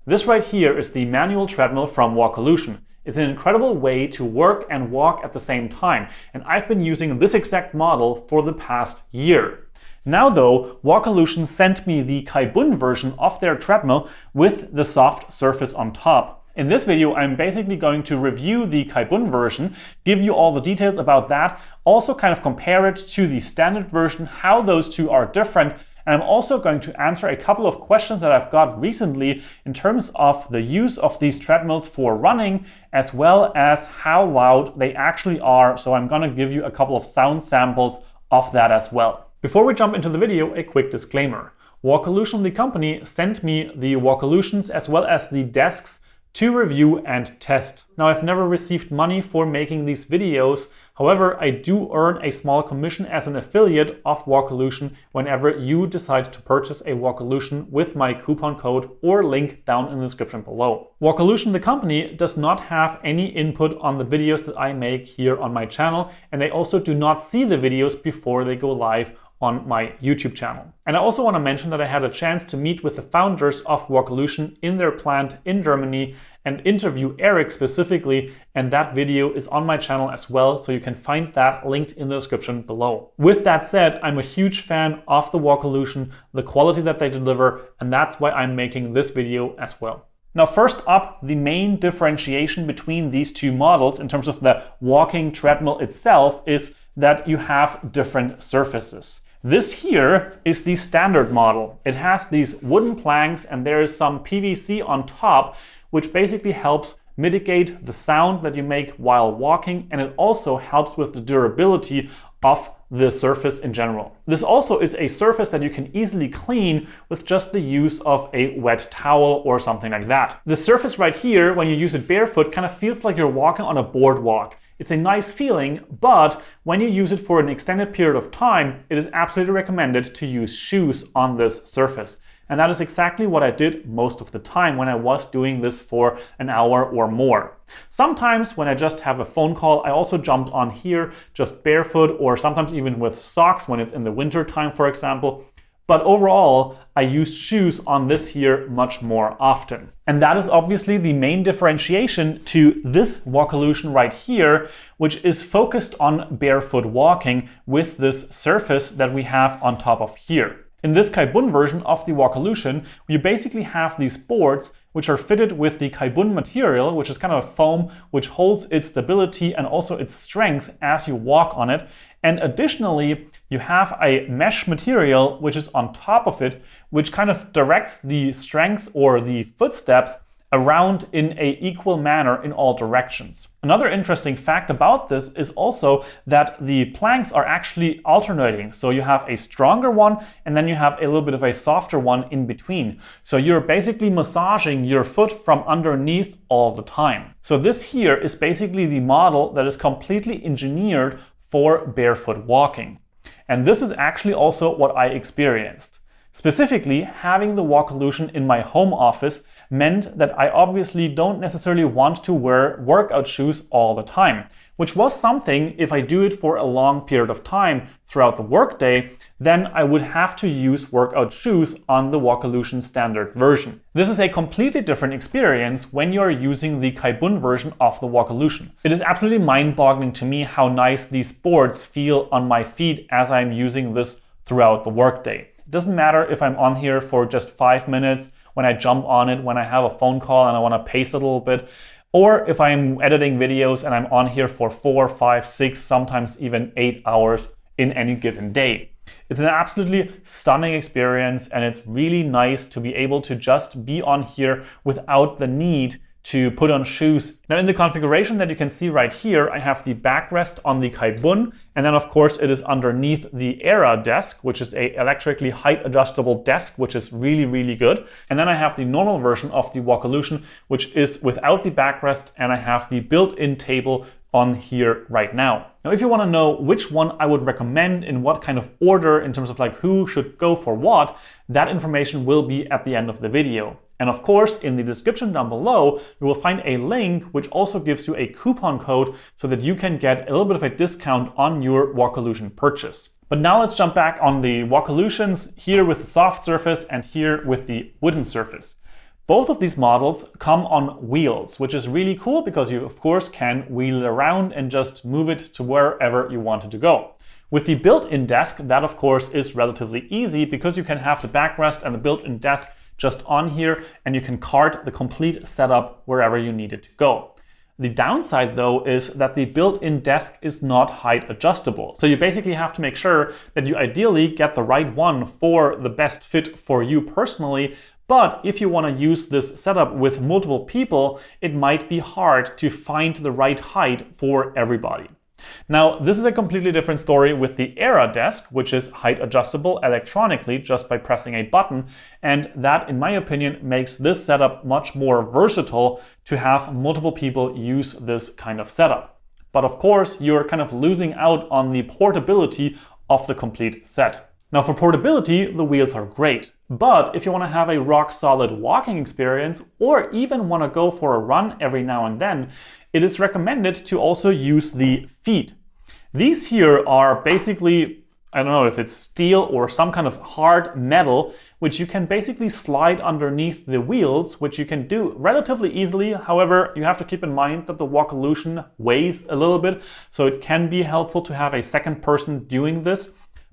This right here is the manual treadmill from Walkolution. It's an incredible way to work and walk at the same time, and I've been using this exact model for the past year. Now though, Walkolution sent me the Kybun version of their treadmill with the soft surface on top. In this video, I'm basically going to review the Kybun version, give you all the details about that, also kind of compare it to the standard version, how those two are different, and I'm also going to answer a couple of questions that I've got recently in terms of the use of these treadmills for running, as well as how loud they actually are. So I'm going to give you a couple of sound samples of that as well. Before we jump into the video, a quick disclaimer. Walkolution, the company, sent me the Walkolutions as well as the desks to review and test. Now, I've never received money for making these videos. However, I do earn a small commission as an affiliate of Walkolution whenever you decide to purchase a Walkolution with my coupon code or link down in the description below. Walkolution, the company, does not have any input on the videos that I make here on my channel, and they also do not see the videos before they go live on my YouTube channel. And I also want to mention that I had a chance to meet with the founders of Walkolution in their plant in Germany and interview Eric specifically, and that video is on my channel as well, so you can find that linked in the description below. With that said, I'm a huge fan of the Walkolution, the quality that they deliver, and that's why I'm making this video as well. Now, first up, the main differentiation between these two models in terms of the walking treadmill itself is that you have different surfaces. This here is the standard model. It has these wooden planks and there is some PVC on top, which basically helps mitigate the sound that you make while walking, and it also helps with the durability of the surface in general. This also is a surface that you can easily clean with just the use of a wet towel or something like that. The surface right here, when you use it barefoot, kind of feels like you're walking on a boardwalk. It's a nice feeling, but when you use it for an extended period of time, it is absolutely recommended to use shoes on this surface. And that is exactly what I did most of the time when I was doing this for an hour or more. Sometimes when I just have a phone call, I also jumped on here just barefoot, or sometimes even with socks when it's in the winter time, for example. But overall, I use shoes on this here much more often. And that is obviously the main differentiation to this Walkolution right here, which is focused on barefoot walking with this surface that we have on top of here. In this Kybun version of the Walkolution, you basically have these boards which are fitted with the Kybun material, which is kind of a foam which holds its stability and also its strength as you walk on it. And additionally, you have a mesh material which is on top of it, which kind of directs the strength or the footsteps around in an equal manner in all directions. Another interesting fact about this is also that the planks are actually alternating. So you have a stronger one and then you have a little bit of a softer one in between. So you're basically massaging your foot from underneath all the time. So this here is basically the model that is completely engineered for barefoot walking. And this is actually also what I experienced. Specifically, having the Walkolution in my home office meant that I obviously don't necessarily want to wear workout shoes all the time, which was something if I do it for a long period of time throughout the workday, then I would have to use workout shoes on the Walkolution standard version. This is a completely different experience when you're using the Kybun version of the Walkolution. It is absolutely mind-boggling to me how nice these boards feel on my feet as I'm using this throughout the workday. It doesn't matter if I'm on here for just 5 minutes, when I jump on it, when I have a phone call and I want to pace it a little bit, or if I'm editing videos and I'm on here for 4, 5, 6, sometimes even 8 hours in any given day. It's an absolutely stunning experience, and it's really nice to be able to just be on here without the need to put on shoes. Now, in the configuration that you can see right here, I have the backrest on the Kybun, and then of course it is underneath the Ära Desk, which is a electrically height adjustable desk, which is really, really good. And then I have the normal version of the Walkolution, which is without the backrest, and I have the built-in table on here right now. Now, if you want to know which one I would recommend in what kind of order in terms of like who should go for what, that information will be at the end of the video. And of course, in the description down below, you will find a link which also gives you a coupon code so that you can get a little bit of a discount on your Walkolution purchase. But now let's jump back on the Walkolutions, here with the soft surface and here with the wooden surface. Both of these models come on wheels, which is really cool because you of course can wheel it around and just move it to wherever you want it to go. With the built-in desk, that of course is relatively easy because you can have the backrest and the built-in desk just on here, and you can cart the complete setup wherever you need it to go. The downside though is that the built-in desk is not height adjustable. So you basically have to make sure that you ideally get the right one for the best fit for you personally. But if you want to use this setup with multiple people, it might be hard to find the right height for everybody. Now, this is a completely different story with the Era Desk, which is height adjustable electronically just by pressing a button. And that, in my opinion, makes this setup much more versatile to have multiple people use this kind of setup. But of course, you're kind of losing out on the portability of the complete set. Now, for portability, the wheels are great. But if you want to have a rock solid walking experience or even want to go for a run every now and then, it is recommended to also use the feet. These here are basically, I don't know if it's steel or some kind of hard metal, which you can basically slide underneath the wheels, which you can do relatively easily. However, you have to keep in mind that the Walkolution weighs a little bit, so it can be helpful to have a second person doing this.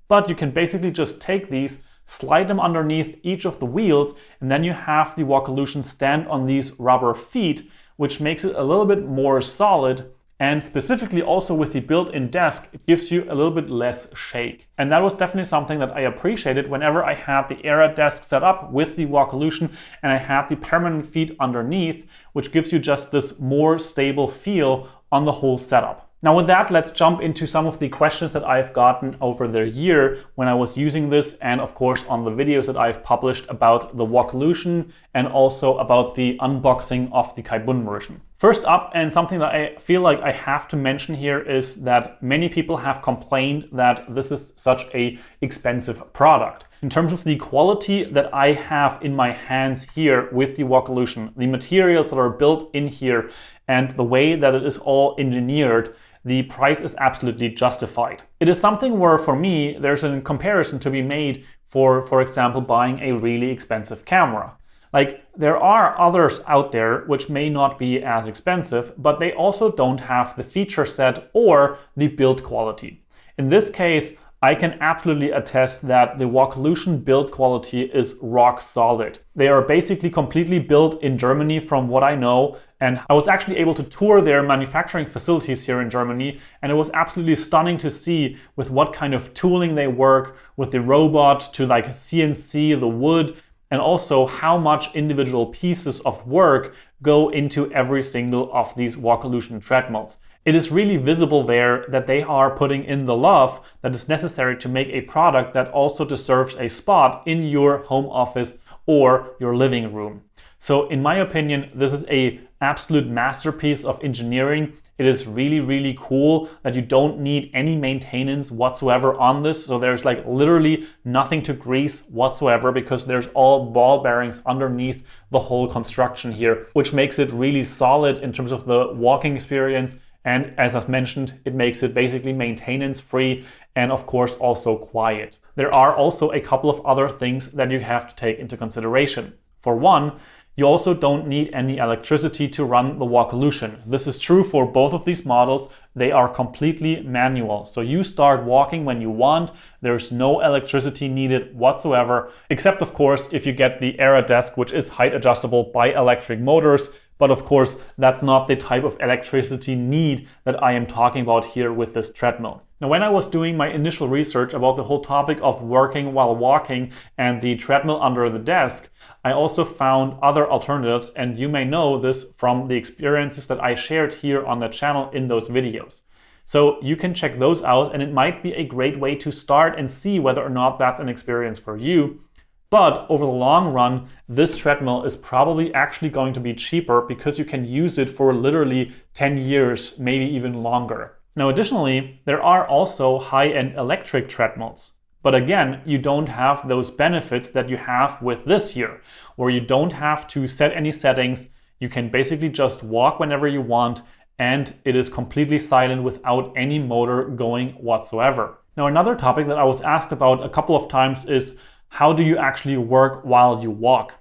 But you can basically just take these, slide them underneath each of the wheels, and then you have the Walkolution stand on these rubber feet, which makes it a little bit more solid. And specifically also with the built-in desk, it gives you a little bit less shake. And that was definitely something that I appreciated whenever I had the Era Desk set up with the Walkolution and I had the permanent feet underneath, which gives you just this more stable feel on the whole setup. Now with that, let's jump into some of the questions that I've gotten over the year when I was using this, and of course on the videos that I've published about the Walkolution and also about the unboxing of the Kybun version. First up, and something that I feel like I have to mention here, is that many people have complained that this is such an expensive product. In terms of the quality that I have in my hands here with the Walkolution, the materials that are built in here and the way that it is all engineered, the price is absolutely justified. It is something where, for me, there's a comparison to be made for example, buying a really expensive camera. Like, there are others out there which may not be as expensive, but they also don't have the feature set or the build quality. In this case, I can absolutely attest that the Walkolution build quality is rock solid. They are basically completely built in Germany from what I know, and I was actually able to tour their manufacturing facilities here in Germany, and it was absolutely stunning to see with what kind of tooling they work with the robot to like CNC the wood, and also how much individual pieces of work go into every single of these Walkolution treadmills. It is really visible there that they are putting in the love that is necessary to make a product that also deserves a spot in your home office or your living room. So in my opinion, this is an absolute masterpiece of engineering. It is really, really cool that you don't need any maintenance whatsoever on this. So there's like literally nothing to grease whatsoever because there's all ball bearings underneath the whole construction here, which makes it really solid in terms of the walking experience. And as I've mentioned, it makes it basically maintenance free and of course also quiet. There are also a couple of other things that you have to take into consideration. For one, you also don't need any electricity to run the Walkolution. This is true for both of these models. They are completely manual. So you start walking when you want. There's no electricity needed whatsoever, except of course if you get the Era Desk, which is height adjustable by electric motors. But of course, that's not the type of electricity need that I am talking about here with this treadmill. Now, when I was doing my initial research about the whole topic of working while walking and the treadmill under the desk, I also found other alternatives, and you may know this from the experiences that I shared here on the channel in those videos. So you can check those out, and it might be a great way to start and see whether or not that's an experience for you. But over the long run, this treadmill is probably actually going to be cheaper because you can use it for literally 10 years, maybe even longer. Now, additionally, there are also high-end electric treadmills. But again, you don't have those benefits that you have with this here, where you don't have to set any settings. You can basically just walk whenever you want, and it is completely silent without any motor going whatsoever. Now, another topic that I was asked about a couple of times is, how do you actually work while you walk?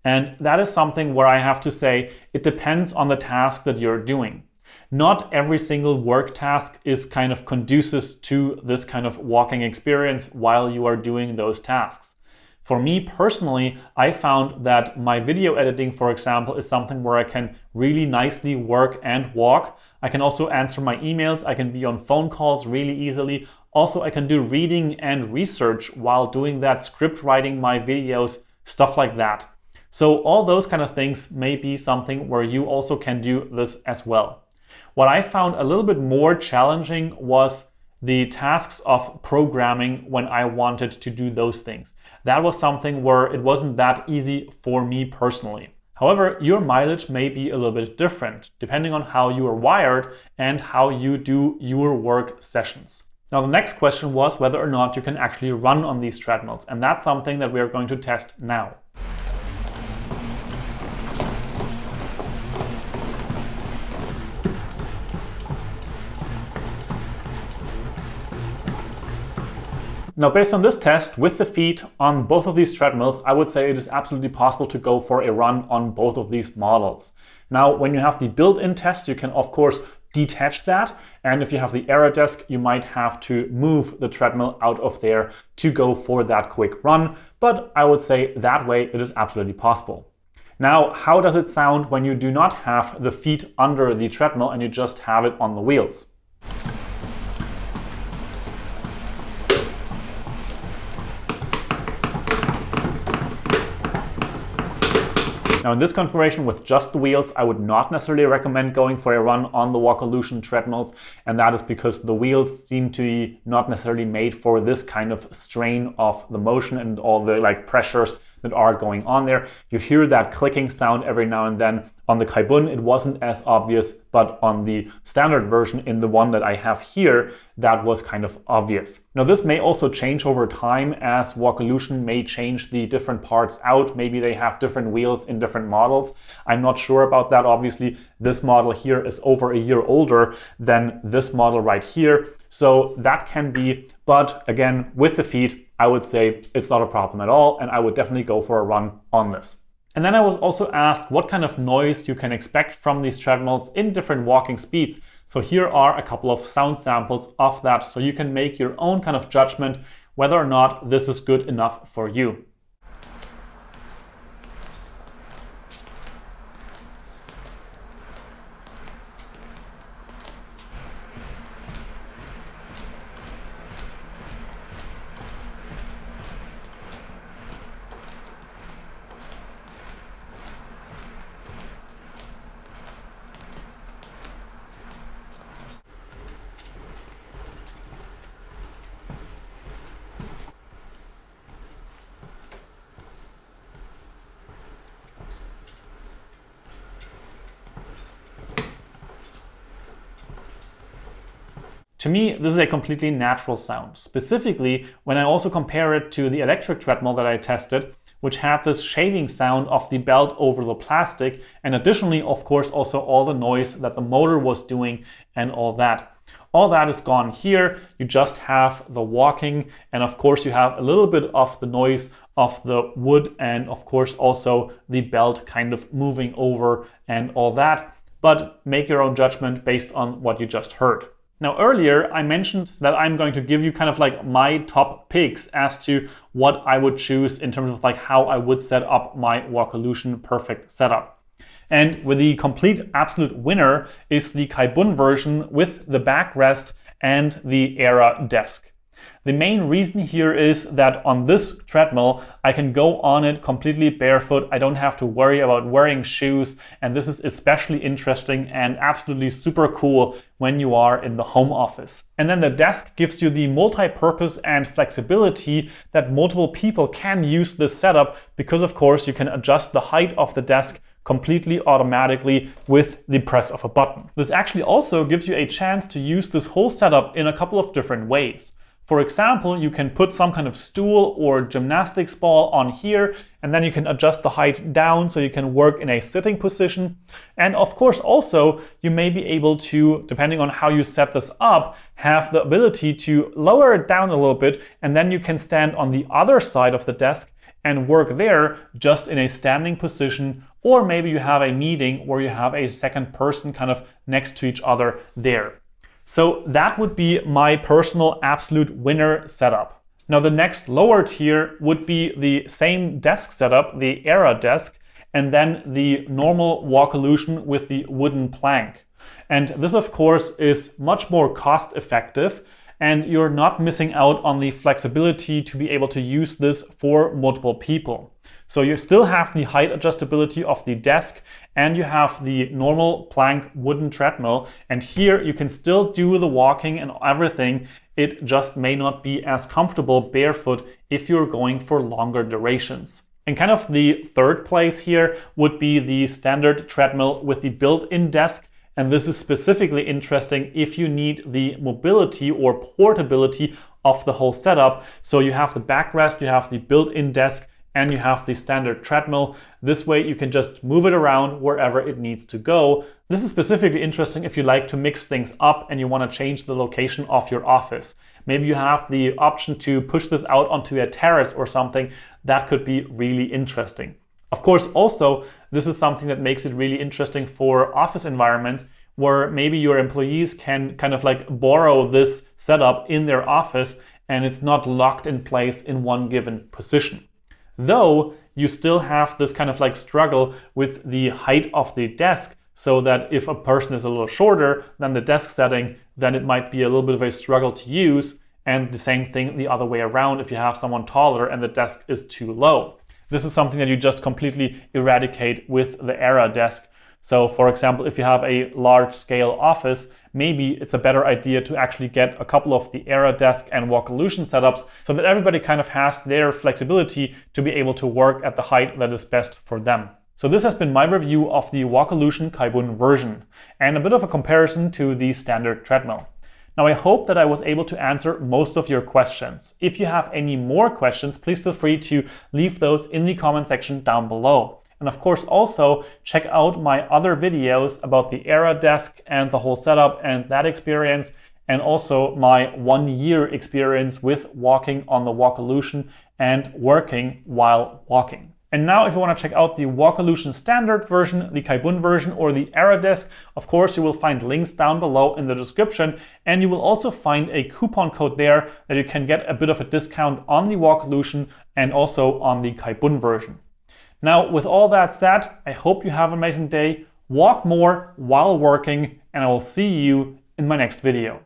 And that is something where I have to say it depends on the task that you're doing. Not every single work task is kind of conducive to this kind of walking experience while you are doing those tasks. For me personally, I found that my video editing, for example, is something where I can really nicely work and walk. I can also answer my emails. I can be on phone calls really easily. Also, I can do reading and research while doing that, script writing my videos, stuff like that. So all those kind of things may be something where you also can do this as well. What I found a little bit more challenging was the tasks of programming when I wanted to do those things. That was something where it wasn't that easy for me personally. However, your mileage may be a little bit different depending on how you are wired and how you do your work sessions. Now, the next question was whether or not you can actually run on these treadmills, and that's something that we are going to test now. Now, based on this test with the feet on both of these treadmills, I would say it is absolutely possible to go for a run on both of these models. Now, when you have the built-in test, you can of course detach that. And if you have the Era Desk, you might have to move the treadmill out of there to go for that quick run. But I would say that way it is absolutely possible. Now, how does it sound when you do not have the feet under the treadmill and you just have it on the wheels? Now, in this configuration with just the wheels, I would not necessarily recommend going for a run on the Walkolution treadmills, and that is because the wheels seem to be not necessarily made for this kind of strain of the motion and all the pressures that are going on there. You hear that clicking sound every now and then. On the Kybun, it wasn't as obvious, but on the standard version, in the one that I have here, that was kind of obvious. Now, this may also change over time as Walkolution may change the different parts out. Maybe they have different wheels in different models. I'm not sure about that. Obviously, this model here is over a year older than this model right here. So that can be, but again, with the feet, I would say it's not a problem at all. And I would definitely go for a run on this. And then I was also asked what kind of noise you can expect from these treadmills in different walking speeds. So here are a couple of sound samples of that, so you can make your own kind of judgment whether or not this is good enough for you. To me, this is a completely natural sound, specifically when I also compare it to the electric treadmill that I tested, which had this shaving sound of the belt over the plastic, and additionally, of course, also all the noise that the motor was doing and all that. All that is gone here. You just have the walking, and of course you have a little bit of the noise of the wood and of course also the belt kind of moving over and all that, but make your own judgment based on what you just heard. Now, earlier I mentioned that I'm going to give you kind of like my top picks as to what I would choose in terms of like how I would set up my Walkolution perfect setup. And with the complete absolute winner is the Kybun version with the backrest and the Era Desk. The main reason here is that on this treadmill, I can go on it completely barefoot. I don't have to worry about wearing shoes. And this is especially interesting and absolutely super cool when you are in the home office. And then the desk gives you the multi-purpose and flexibility that multiple people can use this setup because, of course, you can adjust the height of the desk completely automatically with the press of a button. This actually also gives you a chance to use this whole setup in a couple of different ways. For example, you can put some kind of stool or gymnastics ball on here, and then you can adjust the height down so you can work in a sitting position. And of course, also, you may be able to, depending on how you set this up, have the ability to lower it down a little bit, and then you can stand on the other side of the desk and work there just in a standing position, or maybe you have a meeting where you have a second person kind of next to each other there. So that would be my personal absolute winner setup. Now the next lower tier would be the same desk setup, the Ära Desk, and then the normal Walkolution with the wooden plank. And this of course is much more cost effective, and you're not missing out on the flexibility to be able to use this for multiple people. So you still have the height adjustability of the desk, and you have the normal plank wooden treadmill, and here you can still do the walking and everything. It just may not be as comfortable barefoot if you're going for longer durations. And kind of the third place here would be the standard treadmill with the built-in desk. And this is specifically interesting if you need the mobility or portability of the whole setup. So you have the backrest, you have the built-in desk, and you have the standard treadmill. This way you can just move it around wherever it needs to go. This is specifically interesting if you like to mix things up and you want to change the location of your office. Maybe you have the option to push this out onto a terrace or something. That could be really interesting. Of course, also, this is something that makes it really interesting for office environments where maybe your employees can kind of like borrow this setup in their office and it's not locked in place in one given position. Though you still have this kind of like struggle with the height of the desk, so that if a person is a little shorter than the desk setting, then it might be a little bit of a struggle to use. And the same thing the other way around if you have someone taller and the desk is too low. This is something that you just completely eradicate with the Ära Desk. So for example, if you have a large scale office, maybe it's a better idea to actually get a couple of the Ära Desk and Walkolution setups so that everybody kind of has their flexibility to be able to work at the height that is best for them. So this has been my review of the Walkolution Kybun version and a bit of a comparison to the standard treadmill. Now I hope that I was able to answer most of your questions. If you have any more questions, please feel free to leave those in the comment section down below. And of course also check out my other videos about the Ära Desk and the whole setup and that experience, and also my 1 year experience with walking on the Walkolution and working while walking. And now if you want to check out the Walkolution standard version, the Kybun version, or the Ära Desk, of course you will find links down below in the description, and you will also find a coupon code there that you can get a bit of a discount on the Walkolution and also on the Kybun version. Now with all that said, I hope you have an amazing day, walk more while working, and I will see you in my next video.